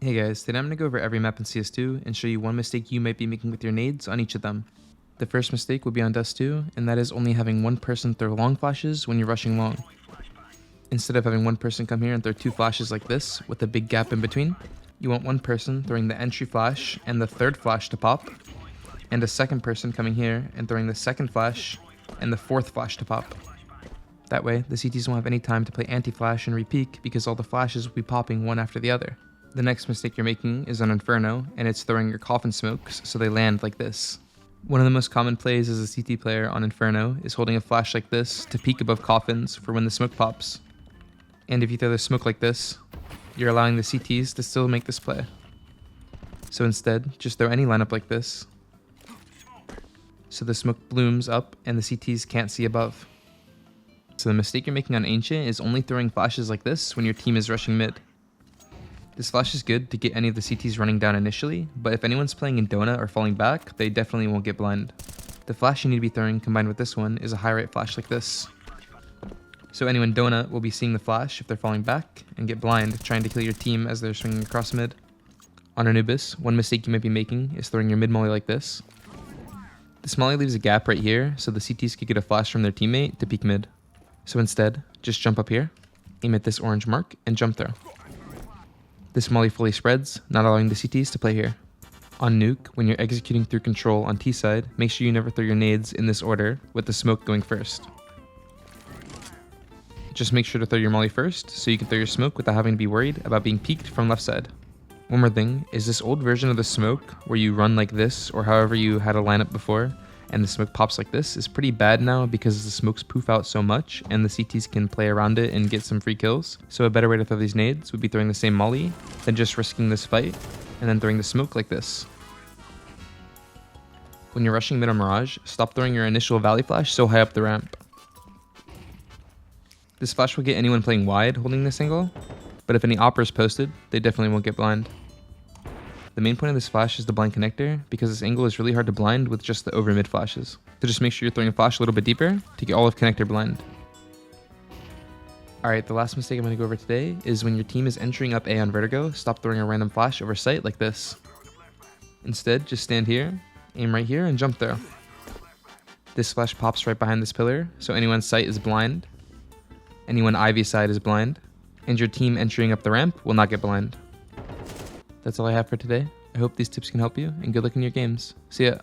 Hey guys, today I'm going to go over every map in CS2 and show you one mistake you might be making with your nades on each of them. The first mistake will be on Dust 2, and that is only having one person throw long flashes when you're rushing long. Instead of having one person come here and throw two flashes like this, with a big gap in between, you want one person throwing the entry flash and the third flash to pop, and a second person coming here and throwing the second flash and the fourth flash to pop. That way, the CTs won't have any time to play anti-flash and re-peek because all the flashes will be popping one after the other. The next mistake you're making is on Inferno, and it's throwing your coffin smokes so they land like this. One of the most common plays as a CT player on Inferno is holding a flash like this to peek above coffins for when the smoke pops. And if you throw the smoke like this, you're allowing the CTs to still make this play. So instead, just throw any lineup like this, so the smoke blooms up and the CTs can't see above. So the mistake you're making on Ancient is only throwing flashes like this when your team is rushing mid. This flash is good to get any of the CTs running down initially, but if anyone's playing in Donut or falling back, they definitely won't get blind. The flash you need to be throwing combined with this one is a high rate flash like this. So anyone Donut will be seeing the flash if they're falling back and get blind trying to kill your team as they're swinging across mid. On ANUBIS, one mistake you might be making is throwing your mid molly like this. This molly leaves a gap right here so the CTs could get a flash from their teammate to peek mid. So instead, just jump up here, aim at this orange mark, and jump throw. This molly fully spreads, not allowing the CTs to play here. On Nuke, when you're executing through control on T side, make sure you never throw your nades in this order, with the smoke going first. Just make sure to throw your molly first, so you can throw your smoke without having to be worried about being peeked from left side. One more thing, is this old version of the smoke, where you run like this, or however you had a lineup before, and the smoke pops like this, is pretty bad now because the smokes poof out so much and the CTs can play around it and get some free kills. So a better way to throw these nades would be throwing the same molly, then just risking this fight, and then throwing the smoke like this. When you're rushing mid on Mirage, stop throwing your initial valley flash so high up the ramp. This flash will get anyone playing wide holding this angle, but if any operas posted, they definitely won't get blind. The main point of this flash is the blind connector, because this angle is really hard to blind with just the over mid flashes. So just make sure you're throwing a flash a little bit deeper to get all of connector blind. Alright, the last mistake I'm going to go over today is when your team is entering up A on Vertigo, stop throwing a random flash over sight like this. Instead, just stand here, aim right here, and jump throw. This flash pops right behind this pillar, so anyone's sight is blind, anyone Ivy side is blind, and your team entering up the ramp will not get blind. That's all I have for today. I hope these tips can help you, and good luck in your games. See ya!